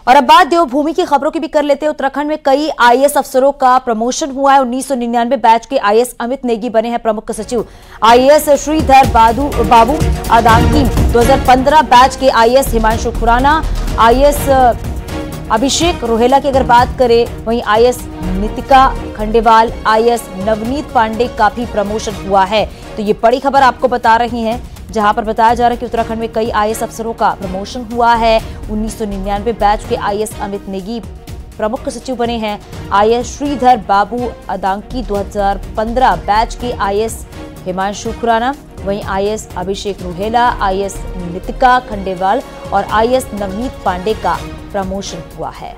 और अब बात देवभूमि की खबरों की भी कर लेते हैं। उत्तराखंड में कई आईएएस अफसरों का प्रमोशन हुआ है। 1999 बैच के आईएएस अमित नेगी बने हैं प्रमुख सचिव। आईएएस श्रीधर बाबू अदांकी 2015 बैच के आईएएस हिमांशु खुराना, आईएएस अभिषेक रोहेला की अगर बात करें, वहीं आईएएस नितिका खंडेवाल, आईएएस नवनीत पांडे का भी प्रमोशन हुआ है। तो ये बड़ी खबर आपको बता रही हैं, जहां पर बताया जा रहा है कि उत्तराखंड में कई आईएएस अफसरों का प्रमोशन हुआ है। 1999 बैच के आईएएस अमित नेगी प्रमुख सचिव बने हैं। आईएएस श्रीधर बाबू अदांकी 2015 बैच के आईएएस हिमांशु खुराना, वहीं आईएएस अभिषेक रोहेला, आईएएस नितिका खंडेवाल और आईएएस नवनीत पांडे का प्रमोशन हुआ है।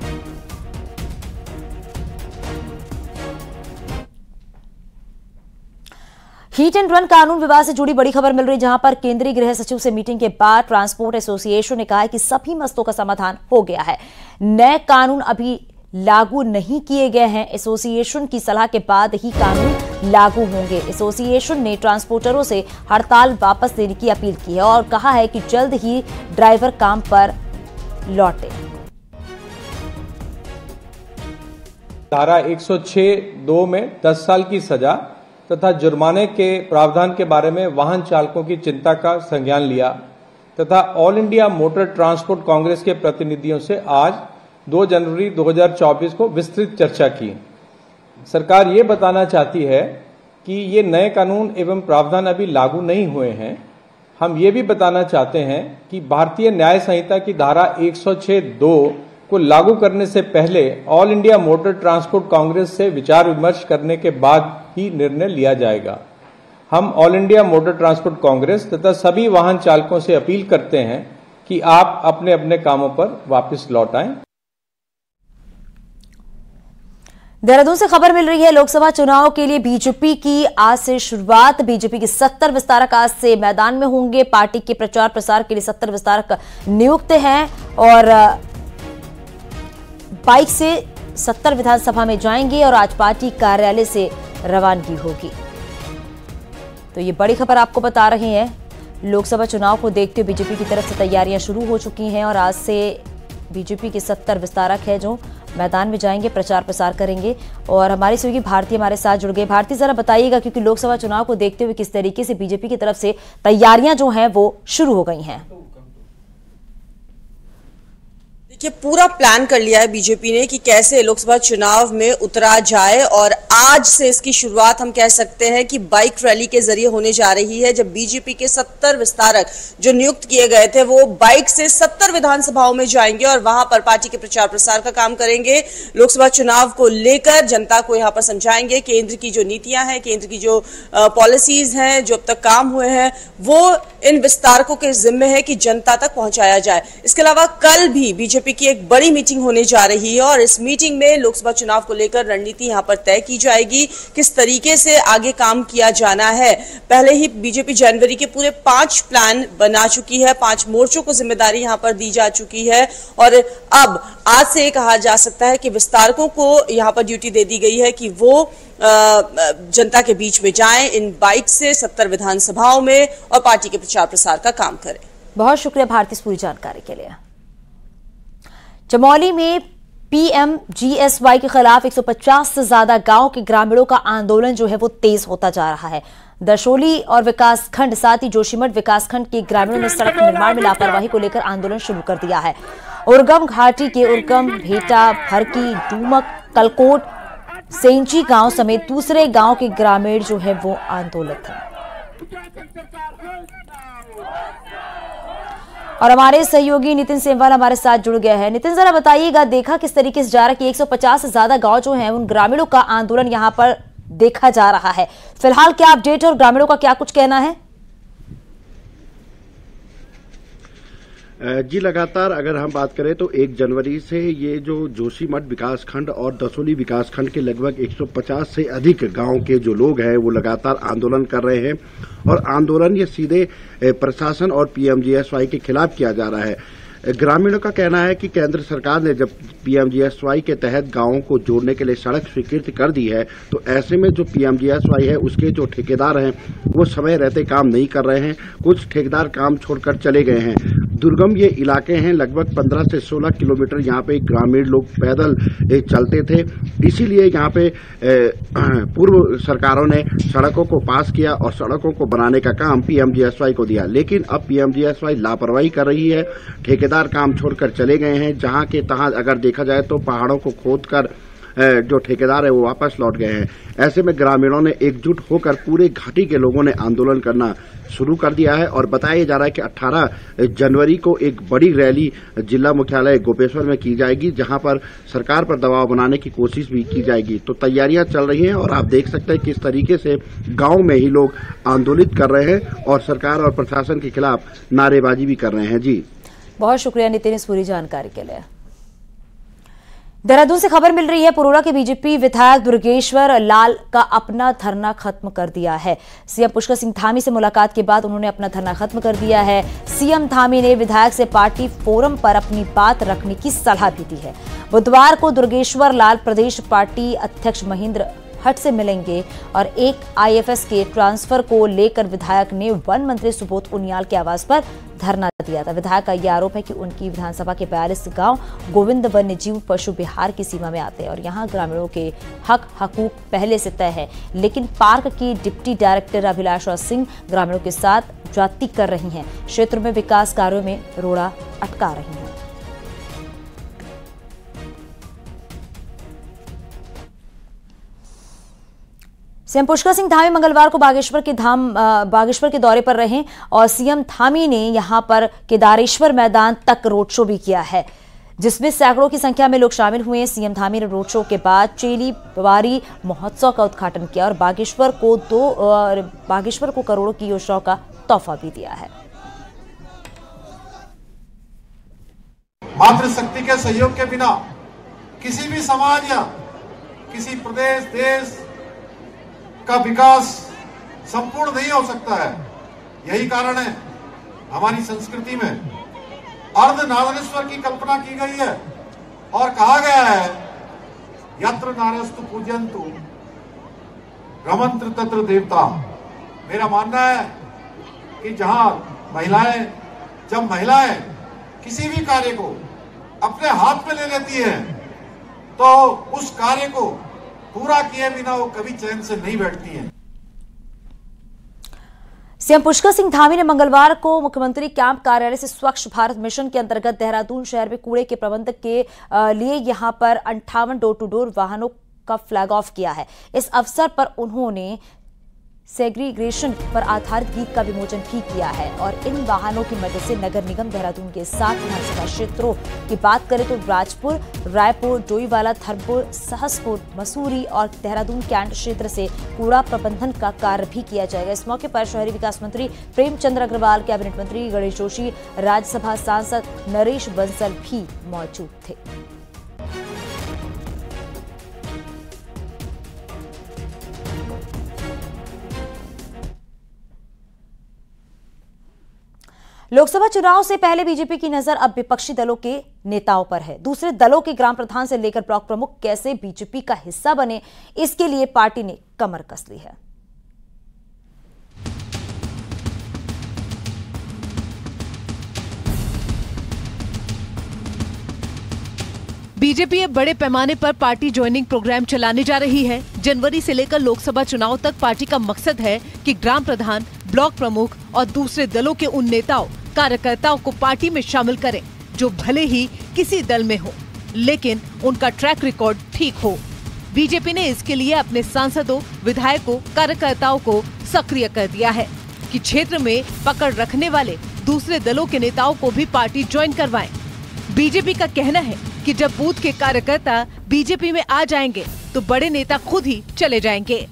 हीट एंड रन कानून विवाद से जुड़ी बड़ी खबर मिल रही है, जहां पर केंद्रीय गृह सचिव से मीटिंग के बाद ट्रांसपोर्ट एसोसिएशन ने कहा है कि सभी मसलों का समाधान हो गया है। नए कानून अभी लागू नहीं किए गए हैं। एसोसिएशन की सलाह के बाद ही कानून लागू होंगे। एसोसिएशन ने ट्रांसपोर्टरों से हड़ताल वापस लेने की अपील की है और कहा है कि जल्द ही ड्राइवर काम पर लौटे। धारा 106(2) में 10 साल की सजा तथा जुर्माने के प्रावधान के बारे में वाहन चालकों की चिंता का संज्ञान लिया तथा all India motor transport Congress के प्रतिनिधियों से आज 2 जनवरी 2024 को विस्तृत चर्चा की। सरकार ये बताना चाहती है कि ये नए कानून एवं प्रावधान अभी लागू नहीं हुए हैं। हम ये भी बताना चाहते हैं कि भारतीय न्याय संहिता की धारा 106(2) को लागू करने से पहले all India motor transport Congress से विचार विमर्श करने के बाद ही निर्णय लिया जाएगा। हम all India motor transport Congress तथा सभी वाहन चालकों से अपील करते हैं कि आप अपने अपने कामों पर वापस लौट आएं। देहरादून से खबर मिल रही है, लोकसभा चुनाव के लिए बीजेपी की आज से शुरुआत। बीजेपी के 70 विस्तारक आज से मैदान में होंगे। पार्टी के प्रचार प्रसार के लिए 70 विस्तारक नियुक्त हैं और बाइक से 70 विधानसभा में जाएंगे और आज पार्टी कार्यालय से रवानगी होगी। तो ये बड़ी खबर आपको बता रहे हैं। लोकसभा चुनाव को देखते हुए बीजेपी की तरफ से तैयारियां शुरू हो चुकी हैं और आज से बीजेपी के 70 विस्तारक हैं जो मैदान में जाएंगे, प्रचार प्रसार करेंगे। और हमारी सहयोगी भारती हमारे साथ जुड़ गए। भारती, जरा बताइएगा, क्योंकि लोकसभा चुनाव को देखते हुए किस तरीके से बीजेपी की तरफ से तैयारियां जो हैं वो शुरू हो गई हैं। देखिए, पूरा प्लान कर लिया है बीजेपी ने कि कैसे लोकसभा चुनाव में उतरा जाए और आज से इसकी शुरुआत हम कह सकते हैं कि बाइक रैली के जरिए होने जा रही है। जब बीजेपी के 70 विस्तारक जो नियुक्त किए गए थे वो बाइक से 70 विधानसभाओं में जाएंगे और वहां पर पार्टी के प्रचार प्रसार का काम करेंगे। लोकसभा चुनाव को लेकर जनता को यहां पर समझाएंगे। केंद्र की जो नीतियां हैं, केंद्र की जो पॉलिसीज हैं, जो अब तक काम हुए हैं, वो इन विस्तारकों के जिम्मे है कि जनता तक पहुंचाया जाए। इसके अलावा कल भी बीजेपी की एक बड़ी मीटिंग होने जा रही है और इस मीटिंग में लोकसभा चुनाव को लेकर रणनीति यहां पर तय की जाएगी, किस तरीके से आगे काम किया जाना है। पहले ही बीजेपी जनवरी के पूरे 5 प्लान बना चुकी है, 5 मोर्चों को जिम्मेदारी यहां पर दी जा चुकी है और अब आज से कहा जा सकता है कि विस्तारकों को यहां पर ड्यूटी दे दी गई है कि वो जनता के बीच में जाएं इन बाइक से 70 विधानसभाओं में और पार्टी के प्रचार प्रसार का काम करें। बहुत शुक्रिया भारती, पूरी जानकारी के लिए। चमोली में पीएमजीएसवाई के खिलाफ 150 से ज्यादा गांव के ग्रामीणों का आंदोलन जो है वो तेज होता जा रहा है। दशोली और विकासखंड, साथ ही जोशीमठ विकासखंड के ग्रामीणों ने सड़क निर्माण में लापरवाही को लेकर आंदोलन शुरू कर दिया है। उर्गम घाटी के उर्गम, भेटा, भरकी, डूमक, कलकोट, सेंची गांव समेत दूसरे गांव के ग्रामीण जो है वो आंदोलित हैं। और हमारे सहयोगी नितिन सेमवाल हमारे साथ जुड़ गया है। नितिन, जरा बताइएगा, देखा किस तरीके से जा रहा है कि 150 से ज्यादा गांव जो हैं उन ग्रामीणों का आंदोलन यहां पर देखा जा रहा है। फिलहाल क्या अपडेट है और ग्रामीणों का क्या कुछ कहना है? जी, लगातार अगर हम बात करें तो 1 जनवरी से ये जो जोशीमठ विकासखंड और दसोली विकासखंड के लगभग 150 से अधिक गांव के जो लोग हैं वो लगातार आंदोलन कर रहे हैं और आंदोलन ये सीधे प्रशासन और पीएमजीएसवाई के खिलाफ किया जा रहा है। ग्रामीणों का कहना है कि केंद्र सरकार ने जब पीएमजीएसवाई के तहत गांवों को जोड़ने के लिए सड़क स्वीकृत कर दी है, तो ऐसे में जो पीएमजीएसवाई है उसके जो ठेकेदार हैं वो समय रहते काम नहीं कर रहे हैं। कुछ ठेकेदार काम छोड़कर चले गए हैं। दुर्गम ये इलाके हैं, लगभग 15 से 16 किलोमीटर यहाँ पे ग्रामीण लोग पैदल चलते थे। इसीलिए यहाँ पे पूर्व सरकारों ने सड़कों को पास किया और सड़कों को बनाने का काम पीएमजीएसवाई को दिया, लेकिन अब पीएमजीएसवाई लापरवाही कर रही है। ठेकेदार काम छोड़कर चले गए हैं। जहाँ के तहाँ अगर देखा जाए तो पहाड़ों को खोदकर जो ठेकेदार है वो वापस लौट गए हैं। ऐसे में ग्रामीणों ने एकजुट होकर पूरे घाटी के लोगों ने आंदोलन करना शुरू कर दिया है और बताया जा रहा है कि 18 जनवरी को एक बड़ी रैली जिला मुख्यालय गोपेश्वर में की जाएगी, जहां पर सरकार पर दबाव बनाने की कोशिश भी की जाएगी। तो तैयारियां चल रही हैं और आप देख सकते हैं किस तरीके से गांव में ही लोग आंदोलित कर रहे हैं और सरकार और प्रशासन के खिलाफ नारेबाजी भी कर रहे हैं। जी बहुत शुक्रिया नितिन इस पूरी जानकारी के लिए। देहरादून से खबर मिल रही है, पुरोड़ा के बीजेपी विधायक दुर्गेश्वर लाल का अपना धरना खत्म कर दिया है। सीएम पुष्कर सिंह धामी से मुलाकात के बाद उन्होंने अपना धरना खत्म कर दिया है। सीएम धामी ने विधायक से पार्टी फोरम पर अपनी बात रखने की सलाह भी दी है। बुधवार को दुर्गेश्वर लाल प्रदेश पार्टी अध्यक्ष महेंद्र हट से मिलेंगे और एक आईएफएस के ट्रांसफर को लेकर विधायक ने वन मंत्री सुबोध उनियाल के आवास पर धरना दिया था। विधायक का यह आरोप है कि उनकी विधानसभा के 42 गांव गोविंद वन्य जीव पशु बिहार की सीमा में आते हैं और यहां ग्रामीणों के हक हकूक पहले से तय है, लेकिन पार्क की डिप्टी डायरेक्टर अभिलाषा सिंह ग्रामीणों के साथ जाति कर रही हैं, क्षेत्र में विकास कार्यों में रोड़ा अटका रही हैं। सीएम पुष्कर सिंह धामी मंगलवार को बागेश्वर के दौरे पर रहे और सीएम धामी ने यहां पर केदारेश्वर मैदान तक रोड शो भी किया है, जिसमें सैकड़ों की संख्या में लोग शामिल हुए। सीएम धामी ने रोड शो के बाद चेली बारी महोत्सव का उद्घाटन किया और बागेश्वर को करोड़ों की योजनाओं का तोहफा भी दिया है। मातृशक्ति के सहयोग के बिना किसी भी समाज या किसी प्रदेश देश का विकास संपूर्ण नहीं हो सकता है। यही कारण है हमारी संस्कृति में अर्धनारीश्वर की कल्पना की गई है और कहा गया है यत्र नारस्तु पूजयन्तु रमंत्र तत्र देवता। मेरा मानना है कि जब महिलाएं किसी भी कार्य को अपने हाथ में ले लेती हैं तो उस कार्य को पूरा किए बिना वो कभी चैन से नहीं बैठती हैं। सीएम पुष्कर सिंह धामी ने मंगलवार को मुख्यमंत्री कैंप कार्यालय से स्वच्छ भारत मिशन के अंतर्गत देहरादून शहर में कूड़े के प्रबंधन के लिए यहां पर 58 डोर टू डोर वाहनों का फ्लैग ऑफ किया है। इस अवसर पर उन्होंने सेग्रीगेशन पर आधारित गीत का विमोचन भी किया है और इन वाहनों की मदद से नगर निगम देहरादून के 7 विधानसभा क्षेत्रों की बात करें तो राजपुर, रायपुर, डोईवाला, धर्मपुर, सहसपुर, मसूरी और देहरादून कैंट क्षेत्र से कूड़ा प्रबंधन का कार्य भी किया जाएगा। इस मौके पर शहरी विकास मंत्री प्रेमचंद्र अग्रवाल, कैबिनेट मंत्री गणेश जोशी, राज्यसभा सांसद नरेश बंसल भी मौजूद थे। लोकसभा चुनाव से पहले बीजेपी की नजर अब विपक्षी दलों के नेताओं पर है। दूसरे दलों के ग्राम प्रधान से लेकर ब्लॉक प्रमुख कैसे बीजेपी का हिस्सा बने, इसके लिए पार्टी ने कमर कस ली है। बीजेपी अब बड़े पैमाने पर पार्टी ज्वाइनिंग प्रोग्राम चलाने जा रही है। जनवरी से लेकर लोकसभा चुनाव तक पार्टी का मकसद है कि ग्राम प्रधान, ब्लॉक प्रमुख और दूसरे दलों के उन नेताओं, कार्यकर्ताओं को पार्टी में शामिल करें जो भले ही किसी दल में हो, लेकिन उनका ट्रैक रिकॉर्ड ठीक हो। बीजेपी ने इसके लिए अपने सांसदों, विधायकों, कार्यकर्ताओं को सक्रिय कर दिया है कि क्षेत्र में पकड़ रखने वाले दूसरे दलों के नेताओं को भी पार्टी ज्वाइन करवाएं। बीजेपी का कहना है कि जब बूथ के कार्यकर्ता बीजेपी में आ जाएंगे तो बड़े नेता खुद ही चले जाएंगे।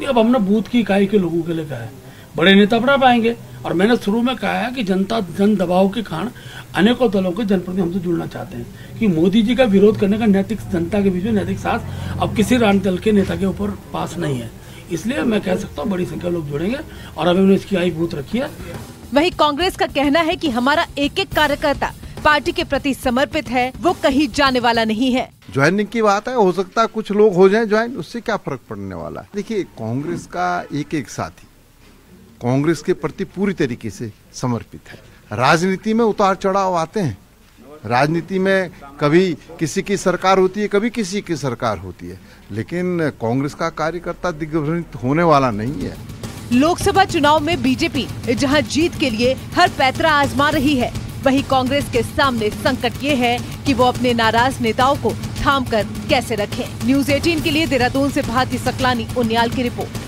अब हमने बूथ की इकाई के लोगों के लिए कहा है, बड़े नेता बना पाएंगे। और मैंने शुरू में कहा है कि जनता जन दबाव के कारण अनेकों दलों के जनप्रतिनिधि हमसे जुड़ना चाहते हैं कि मोदी जी का विरोध करने का नैतिक, जनता के बीच में नैतिक साथ अब किसी राजनीतिक दल के नेता के ऊपर पास नहीं है। इसलिए मैं कह सकता हूँ बड़ी संख्या लोग जुड़ेंगे और अभी हमने इसकी आई बूथ रखी है। वहीं कांग्रेस का कहना है कि हमारा एक एक कार्यकर्ता पार्टी के प्रति समर्पित है, वो कहीं जाने वाला नहीं है। ज्वाइनिंग की बात है, हो सकता है कुछ लोग हो जाएं ज्वाइन, उससे क्या फर्क पड़ने वाला है। देखिए, कांग्रेस का एक एक साथी कांग्रेस के प्रति पूरी तरीके से समर्पित है। राजनीति में उतार चढ़ाव आते हैं। राजनीति में कभी किसी की सरकार होती है, कभी किसी की सरकार होती है, लेकिन कांग्रेस का कार्यकर्ता दिग्भ्रमित होने वाला नहीं है। लोकसभा चुनाव में बीजेपी जहां जीत के लिए हर पैतरा आजमा रही है, वहीं कांग्रेस के सामने संकट ये है कि वो अपने नाराज नेताओं को थाम कर कैसे रखें। न्यूज़ 18 के लिए देहरादून से भारती सकलानी उनियाल की रिपोर्ट।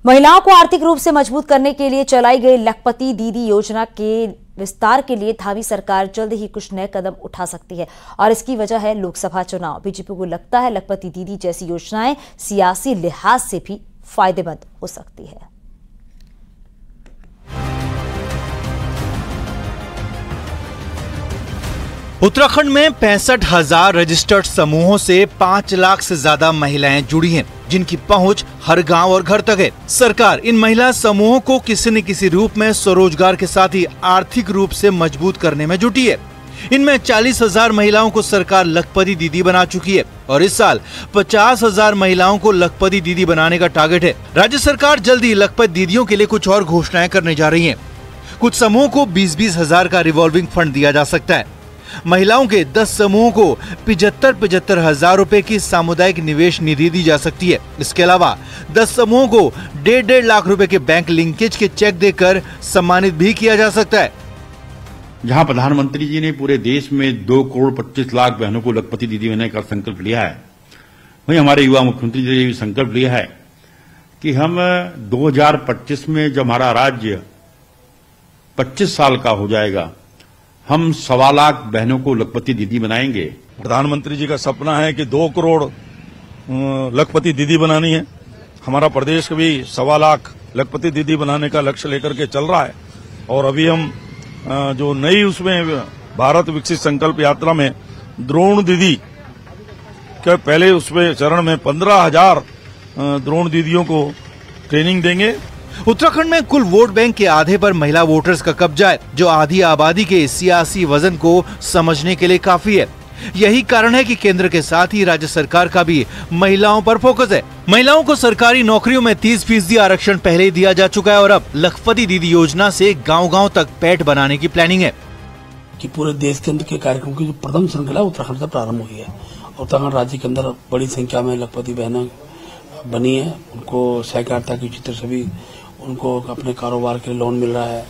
महिलाओं को आर्थिक रूप से मजबूत करने के लिए चलाई गई लखपति दीदी योजना के विस्तार के लिए धामी सरकार जल्द ही कुछ नए कदम उठा सकती है और इसकी वजह है लोकसभा चुनाव। बीजेपी को लगता है लखपति दीदी जैसी योजनाएं सियासी लिहाज से भी फायदेमंद हो सकती है। उत्तराखंड में 65,000 रजिस्टर्ड समूहों से 5 लाख से ज्यादा महिलाएं जुड़ी हैं, जिनकी पहुंच हर गांव और घर तक है। सरकार इन महिला समूहों को किसी न किसी रूप में स्वरोजगार के साथ ही आर्थिक रूप से मजबूत करने में जुटी है। इनमें 40,000 महिलाओं को सरकार लखपति दीदी बना चुकी है और इस साल 50,000 महिलाओं को लखपति दीदी बनाने का टारगेट है। राज्य सरकार जल्द ही लखपति दीदियों के लिए कुछ और घोषणाएं करने जा रही है। कुछ समूहों को 20-20 हजार का रिवॉल्विंग फंड दिया जा सकता है। महिलाओं के 10 समूहों को 75-75 हजार रुपए की सामुदायिक निवेश निधि दी जा सकती है। इसके अलावा 10 समूहों को 1.5 लाख रुपए के बैंक लिंकेज के चेक देकर सम्मानित भी किया जा सकता है। जहां प्रधानमंत्री जी ने पूरे देश में 2 करोड़ 25 लाख बहनों को लखपति दीदी बनने का संकल्प लिया है, वहीं हमारे युवा मुख्यमंत्री जी ने भी संकल्प लिया है कि हम 2025 में जब हमारा राज्य 25 साल का हो जाएगा, हम 1.25 लाख बहनों को लखपति दीदी बनाएंगे। प्रधानमंत्री जी का सपना है कि 2 करोड़ लखपति दीदी बनानी है। हमारा प्रदेश भी 1.25 लाख लखपति दीदी बनाने का लक्ष्य लेकर के चल रहा है और अभी हम जो नई उसमें भारत विकसित संकल्प यात्रा में द्रोण दीदी के पहले उसमें चरण में 15,000 द्रोण दीदियों को ट्रेनिंग देंगे। उत्तराखंड में कुल वोट बैंक के आधे पर महिला वोटर्स का कब्जा है, जो आधी आबादी के सियासी वजन को समझने के लिए काफी है। यही कारण है कि केंद्र के साथ ही राज्य सरकार का भी महिलाओं पर फोकस है। महिलाओं को सरकारी नौकरियों में 30% आरक्षण पहले ही दिया जा चुका है और अब लखपति दीदी योजना से गांव-गांव तक पैठ बनाने की प्लानिंग है। कि पूरे देश के अंदर के कार्यक्रम की जो प्रथम श्रृंखला उत्तराखंड से प्रारंभ हुई है। उत्तराखंड राज्य के अंदर बड़ी संख्या में लखपति बहनें बनी है, उनको सहकारिता की चित्र से भी उनको अपने कारोबार के लिए लोन मिल रहा है।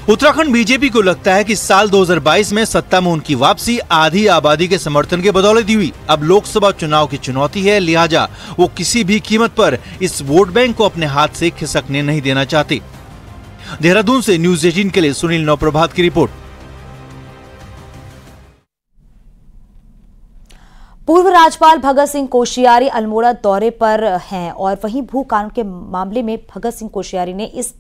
उत्तराखंड बीजेपी को लगता है कि साल 2022 में सत्ता में उनकी वापसी आधी आबादी के समर्थन के बदौलत हुई। अब लोकसभा चुनाव की चुनौती है, लिहाजा वो किसी भी कीमत पर इस वोट बैंक को अपने हाथ से खिसकने नहीं देना चाहती। देहरादून से न्यूज़ 18 के लिए सुनील नौप्रभात की रिपोर्ट। पूर्व राज्यपाल भगत सिंह कोश्यारी अल्मोड़ा दौरे पर हैं और वहीं भू कानून के मामले में भगत सिंह कोश्यारी ने इस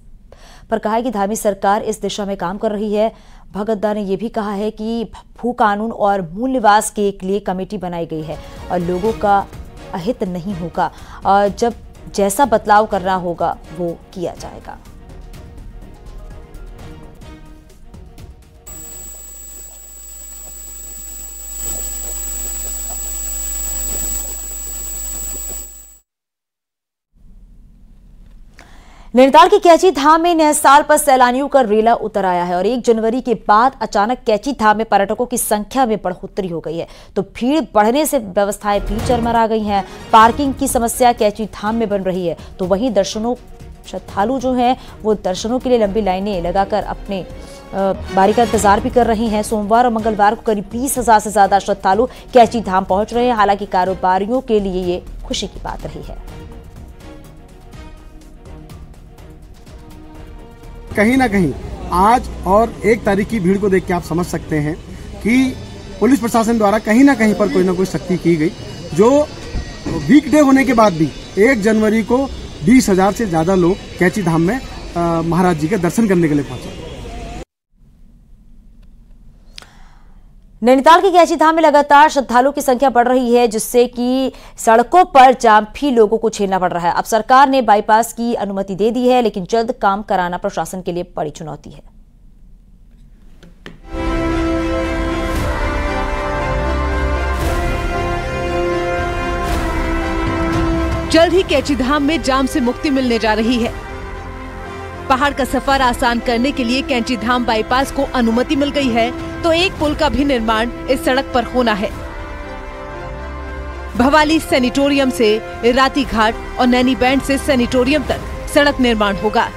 पर कहा है कि धामी सरकार इस दिशा में काम कर रही है। भगत दा ने यह भी कहा है कि भू कानून और मूल निवास के लिए कमेटी बनाई गई है और लोगों का अहित नहीं होगा और जब जैसा बदलाव करना होगा वो किया जाएगा। नैनीताल के कैची धाम में नए साल पर सैलानियों का रेला उतर आया है और 1 जनवरी के बाद अचानक कैची धाम में पर्यटकों की संख्या में बढ़ोतरी हो गई है, तो भीड़ बढ़ने से व्यवस्थाएं भी चरमरा गई हैं। पार्किंग की समस्या कैची धाम में बन रही है, तो वहीं श्रद्धालु जो हैं वो दर्शनों के लिए लंबी लाइनें लगाकर अपने बारी का इंतजार भी कर रहे हैं। सोमवार और मंगलवार को करीब 20,000 से ज्यादा श्रद्धालु कैची धाम पहुंच रहे हैं। हालांकि कारोबारियों के लिए ये खुशी की बात रही है। कहीं ना कहीं आज और 1 तारीख की भीड़ को देख के आप समझ सकते हैं कि पुलिस प्रशासन द्वारा कहीं ना कहीं पर कोई ना कोई सख्ती की गई, जो वीकडे होने के बाद भी 1 जनवरी को 20,000 से ज्यादा लोग कैची धाम में महाराज जी के दर्शन करने के लिए पहुंचे। नैनीताल के कैची धाम में लगातार श्रद्धालुओं की संख्या बढ़ रही है, जिससे कि सड़कों पर जाम भी लोगों को झेलना पड़ रहा है। अब सरकार ने बाईपास की अनुमति दे दी है, लेकिन जल्द काम कराना प्रशासन के लिए बड़ी चुनौती है। जल्द ही कैंचीधाम में जाम से मुक्ति मिलने जा रही है। पहाड़ का सफर आसान करने के लिए कैंचीधाम बाईपास को अनुमति मिल गई है, तो एक पुल का भी निर्माण इस सड़क पर होना है। भवाली सैनिटोरियम से राती घाट और नैनी बैंड से सैनिटोरियम तक सड़क निर्माण होगा,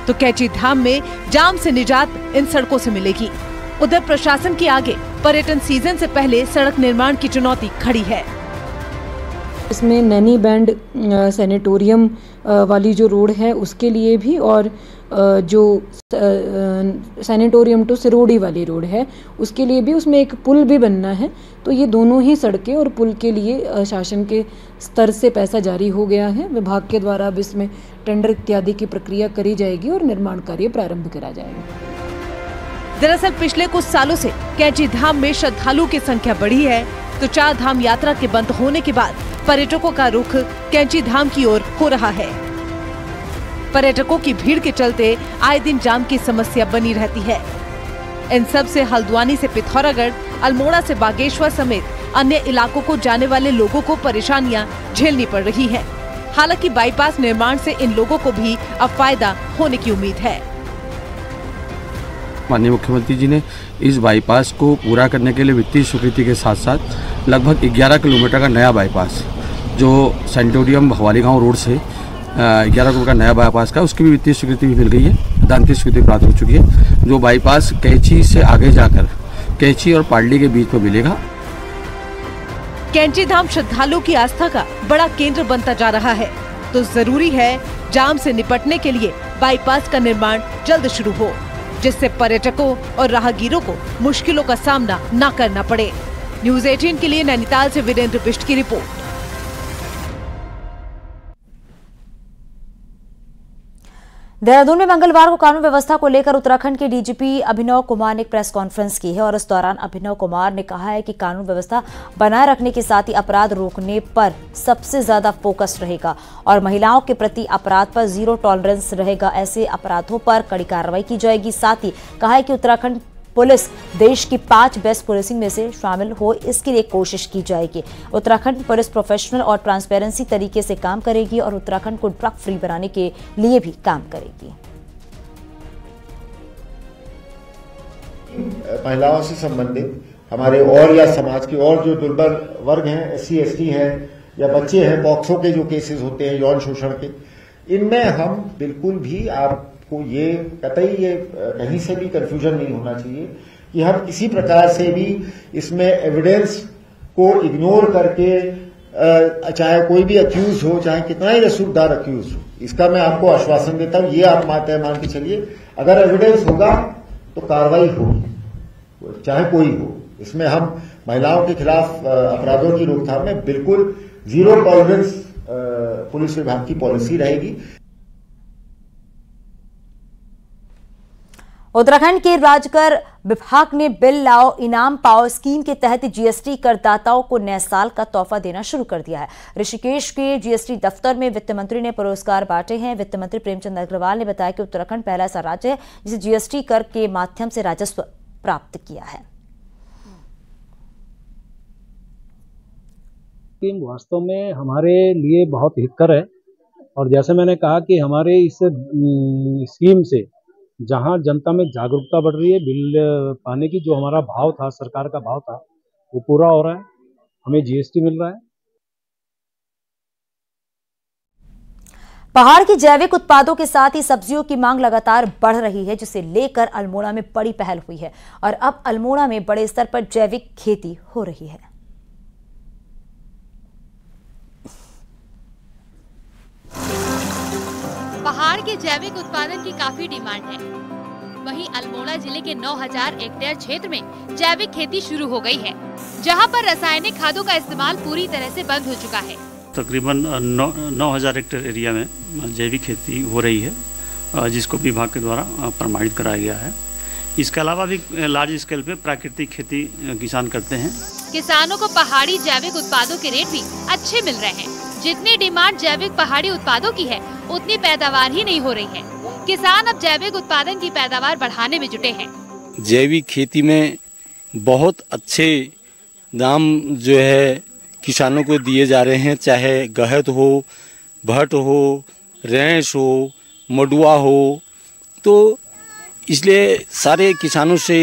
तो कैंचीधाम में जाम से निजात इन सड़कों से मिलेगी। उधर प्रशासन के आगे पर्यटन सीजन से पहले सड़क निर्माण की चुनौती खड़ी है। इसमें नैनी बैंड सैनिटोरियम वाली जो रोड है उसके लिए भी, और जो सैनिटोरियम टू सिरोड़ी वाली रोड है उसके लिए भी उसमें एक पुल भी बनना है। तो ये दोनों ही सड़कें और पुल के लिए शासन के स्तर से पैसा जारी हो गया है। विभाग के द्वारा अब इसमें टेंडर इत्यादि की प्रक्रिया करी जाएगी और निर्माण कार्य प्रारंभ करा जाएगा। दरअसल पिछले कुछ सालों से कैंचीधाम में श्रद्धालु की संख्या बढ़ी है, तो 4 धाम यात्रा के बंद होने के बाद पर्यटकों का रुख कैंचीधाम की ओर हो रहा है। पर्यटकों की भीड़ के चलते आए दिन जाम की समस्या बनी रहती है। इन सब से हल्द्वानी से पिथौरागढ़, अल्मोड़ा से बागेश्वर समेत अन्य इलाकों को जाने वाले लोगों को परेशानियां झेलनी पड़ रही हैं। हालांकि बाईपास निर्माण से इन लोगों को भी अब फायदा होने की उम्मीद है। माननीय मुख्यमंत्री जी ने इस बाईपास को पूरा करने के लिए वित्तीय स्वीकृति के साथ साथ लगभग 11 किलोमीटर का नया बाईपास, जो सैनिटोरियम भवाली गांव रोड से 11 किलोमीटर का नया बाईपास का, उसकी भी वित्तीय स्वीकृति भी मिल गई है, दांती स्वीकृति प्राप्त हो चुकी है, जो बाईपास कैंची से आगे जाकर कैंची और पाडली के बीच में मिलेगा। कैंचीधाम श्रद्धालुओं की आस्था का बड़ा केंद्र बनता जा रहा है, तो जरूरी है जाम से निपटने के लिए बाईपास का निर्माण जल्द शुरू हो, जिससे पर्यटकों और राहगीरों को मुश्किलों का सामना न करना पड़े। न्यूज़ 18 के लिए नैनीताल से वीरेंद्र बिष्ट की रिपोर्ट। देहरादून में मंगलवार को कानून व्यवस्था को लेकर उत्तराखंड के डीजीपी अभिनव कुमार ने एक प्रेस कॉन्फ्रेंस की है और इस दौरान अभिनव कुमार ने कहा है कि कानून व्यवस्था बनाए रखने के साथ ही अपराध रोकने पर सबसे ज्यादा फोकस रहेगा और महिलाओं के प्रति अपराध पर जीरो टॉलरेंस रहेगा। ऐसे अपराधों पर कड़ी कार्रवाई की जाएगी। साथ ही कहा है कि उत्तराखंड पुलिस देश की 5 बेस्ट पुलिसिंग में से शामिल हो, इसके लिए कोशिश की जाएगी। उत्तराखंड पुलिस प्रोफेशनल और ट्रांसपेरेंसी तरीके से काम करेगी और उत्तराखंड को ड्रग फ्री बनाने के लिए भी काम करेगी। महिलाओं से संबंधित हमारे और या समाज के और जो दुर्बल वर्ग हैं, SC ST हैं या बच्चे हैं, पॉक्सो के जो केसेस होते हैं यौन शोषण के, इनमें हम बिल्कुल भी आपको ये कतई ये कहीं से भी कंफ्यूजन नहीं होना चाहिए कि हम किसी प्रकार से भी इसमें एविडेंस को इग्नोर करके चाहे कोई भी अक्यूज हो, चाहे कितना ही रसूखदार अक्यूज हो, इसका मैं आपको आश्वासन देता हूं। ये आप मान के चलिए, अगर एविडेंस होगा तो कार्रवाई होगी, चाहे कोई हो। इसमें हम महिलाओं के खिलाफ अपराधों की रोकथाम में बिल्कुल जीरो टॉलरेंस पुलिस विभाग की पॉलिसी रहेगी। उत्तराखंड के राजकर विभाग ने बिल लाओ इनाम पाओ स्कीम के तहत जीएसटी करदाताओं को नए साल का तोहफा देना शुरू कर दिया है। ऋषिकेश के जीएसटी दफ्तर में वित्त मंत्री ने पुरस्कार बांटे हैं। वित्त मंत्री प्रेमचंद अग्रवाल ने बताया कि उत्तराखंड पहला ऐसा राज्य है जिसे जीएसटी कर के माध्यम से राजस्व प्राप्त किया है। स्कीम वास्तव में हमारे लिए बहुत हितकर है और जैसे मैंने कहा कि हमारे इस स्कीम से जहां जनता में जागरूकता बढ़ रही है, बिल पाने की जो हमारा भाव था, सरकार का भाव था, वो पूरा हो रहा है, हमें जीएसटी मिल रहा है। पहाड़ की जैविक उत्पादों के साथ ही सब्जियों की मांग लगातार बढ़ रही है, जिसे लेकर अल्मोड़ा में बड़ी पहल हुई है और अब अल्मोड़ा में बड़े स्तर पर जैविक खेती हो रही है। पहाड़ के जैविक उत्पादन की काफी डिमांड है। वहीं अल्मोड़ा जिले के 9000 हेक्टेयर क्षेत्र में जैविक खेती शुरू हो गई है, जहां पर रासायनिक खादों का इस्तेमाल पूरी तरह से बंद हो चुका है। तकरीबन 9000 हेक्टेयर एरिया में जैविक खेती हो रही है, जिसको विभाग के द्वारा प्रमाणित कराया गया है। इसके अलावा भी लार्ज स्केल पे प्राकृतिक खेती किसान करते हैं। किसानों को पहाड़ी जैविक उत्पादों के रेट भी अच्छे मिल रहे हैं। जितनी डिमांड जैविक पहाड़ी उत्पादों की है, उतनी पैदावार ही नहीं हो रही है। किसान अब जैविक उत्पादन की पैदावार बढ़ाने में जुटे हैं। जैविक खेती में बहुत अच्छे दाम जो है किसानों को दिए जा रहे हैं, चाहे गहत हो, भट हो, रैंस हो, मडुआ हो। तो इसलिए सारे किसानों से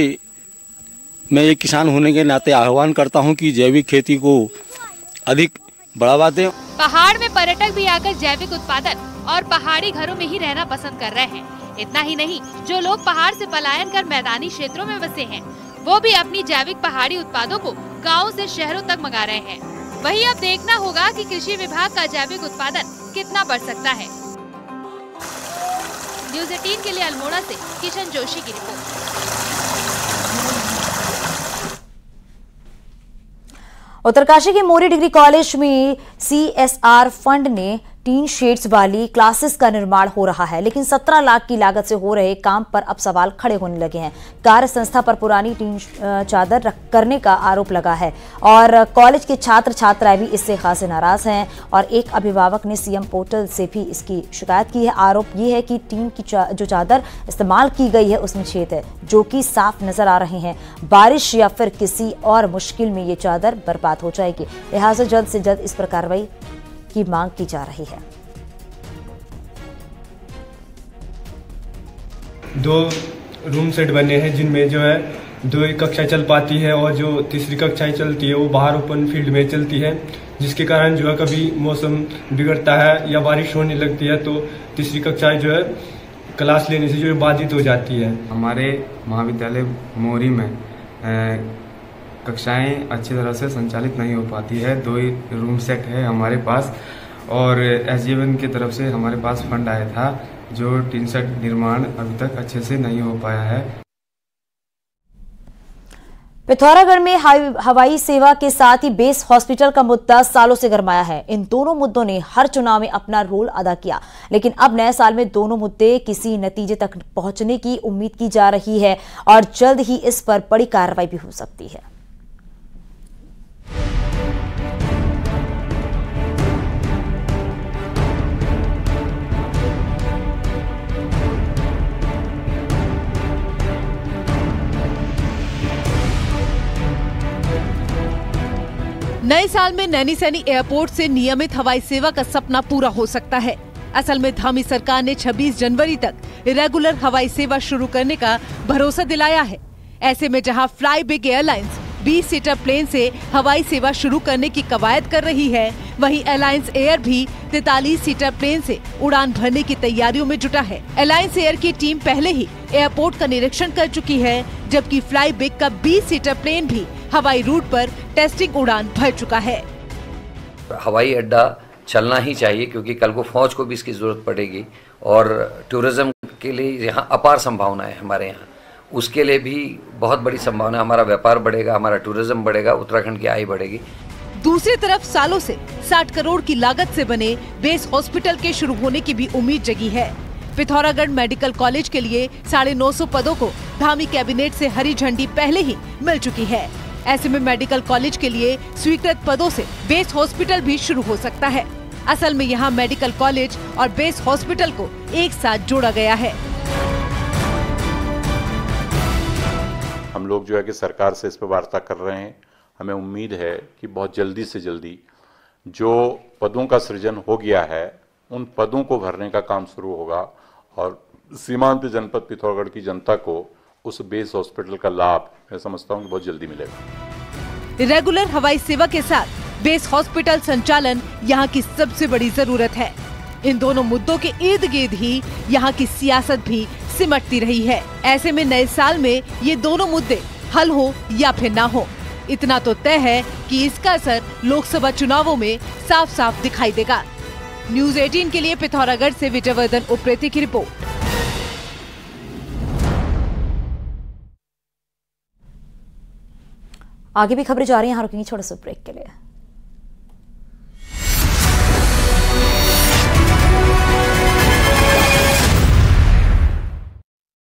मैं एक किसान होने के नाते आह्वान करता हूं कि जैविक खेती को अधिक बढ़ावा दें। पहाड़ में पर्यटक भी आकर जैविक उत्पादन और पहाड़ी घरों में ही रहना पसंद कर रहे हैं। इतना ही नहीं, जो लोग पहाड़ से पलायन कर मैदानी क्षेत्रों में बसे हैं, वो भी अपनी जैविक पहाड़ी उत्पादों को गाँव से शहरों तक मंगा रहे हैं। वहीं अब देखना होगा कि कृषि विभाग का जैविक उत्पादन कितना बढ़ सकता है। न्यूज़ 18 के लिए अल्मोड़ा से किशन जोशी की रिपोर्ट। उत्तरकाशी के मोरी डिग्री कॉलेज में CSR फंड ने 3 शेड्स वाली क्लासेस का निर्माण हो रहा है, लेकिन 17 लाख की लागत से हो रहे काम पर अब सवाल खड़े होने लगे हैं। कार्य संस्था पर पुरानी टीन चादर करने का आरोप लगा है और कॉलेज के छात्र छात्राएं भी इससे खासे नाराज हैं और एक अभिभावक ने CM पोर्टल से भी इसकी शिकायत की है। आरोप ये है कि टीन की जो चादर इस्तेमाल की गई है उसमें छेद है जो कि साफ नजर आ रहे हैं। बारिश या फिर किसी और मुश्किल में ये चादर बर्बाद हो जाएगी, लिहाजा जल्द से जल्द इस पर कार्रवाई की मांग की जा रही है। 2 रूम सेट बने हैं जिनमें जो है 2 कक्षा चल पाती है और जो तीसरी कक्षाएं चलती है वो बाहर ओपन फील्ड में चलती है, जिसके कारण जो है कभी मौसम बिगड़ता है या बारिश होने लगती है तो तीसरी कक्षाएं जो है क्लास लेने से जो है बाधित हो जाती है। हमारे महाविद्यालय मोरी में कक्षाएं अच्छी तरह से संचालित नहीं हो पाती है। 2 ही रूम सेट है हमारे पास और SJVN की तरफ से हमारे पास फंड आया था जो टीन सेट निर्माण अभी तक अच्छे से नहीं हो पाया है। पिथौरागढ़ में हवाई सेवा के साथ ही बेस हॉस्पिटल का मुद्दा सालों से गरमाया है। इन दोनों मुद्दों ने हर चुनाव में अपना रोल अदा किया, लेकिन अब नए साल में दोनों मुद्दे किसी नतीजे तक पहुंचने की उम्मीद की जा रही है और जल्द ही इस पर बड़ी कार्रवाई भी हो सकती है। नए साल में नैनीसैनी एयरपोर्ट से नियमित हवाई सेवा का सपना पूरा हो सकता है। असल में धामी सरकार ने 26 जनवरी तक रेगुलर हवाई सेवा शुरू करने का भरोसा दिलाया है। ऐसे में जहां Flybig airlines 20 seater plane से हवाई सेवा शुरू करने की कवायद कर रही है, वहीं अलायंस एयर भी 43 सीटर प्लेन से उड़ान भरने की तैयारियों में जुटा है। अलायंस एयर की टीम पहले ही एयरपोर्ट का निरीक्षण कर चुकी है, जबकि फ्लाई बिग का 20 सीटर प्लेन भी हवाई रूट पर टेस्टिंग उड़ान भर चुका है। हवाई अड्डा चलना ही चाहिए क्योंकि कल को फौज को भी इसकी जरूरत पड़ेगी और टूरिज्म के लिए यहाँ अपार संभावना है। हमारे यहाँ उसके लिए भी बहुत बड़ी संभावना, हमारा व्यापार बढ़ेगा, हमारा टूरिज्म बढ़ेगा, उत्तराखंड की आय बढ़ेगी। दूसरी तरफ सालों से 60 करोड़ की लागत से बने बेस हॉस्पिटल के शुरू होने की भी उम्मीद जगी है। पिथौरागढ़ मेडिकल कॉलेज के लिए 950 पदों को धामी कैबिनेट से हरी झंडी पहले ही मिल चुकी है। ऐसे में मेडिकल कॉलेज के लिए स्वीकृत पदों से बेस हॉस्पिटल भी शुरू हो सकता है। असल में यहाँ मेडिकल कॉलेज और बेस हॉस्पिटल को एक साथ जोड़ा गया है। हम लोग जो है कि सरकार से इस पर वार्ता कर रहे हैं। हमें उम्मीद है कि बहुत जल्दी से जल्दी जो पदों का सृजन हो गया है उन पदों को भरने का काम शुरू होगा और सीमांत जनपद पिथौरागढ़ की जनता को उस बेस हॉस्पिटल का लाभ मैं समझता हूँ कि बहुत जल्दी मिलेगा। रेगुलर हवाई सेवा के साथ बेस हॉस्पिटल संचालन यहाँ की सबसे बड़ी जरूरत है। इन दोनों मुद्दों के इर्द गिर्द ही यहाँ की सियासत भी सिमटती रही है। ऐसे में नए साल में ये दोनों मुद्दे हल हो या फिर ना हो, इतना तो तय है कि इसका असर लोकसभा चुनावों में साफ साफ दिखाई देगा। न्यूज़ 18 के लिए पिथौरागढ़ से विजयवर्धन उप्रेती की रिपोर्ट। आगे भी खबरें जा रही हैं, रुकेंगे छोटे से ब्रेक के लिए।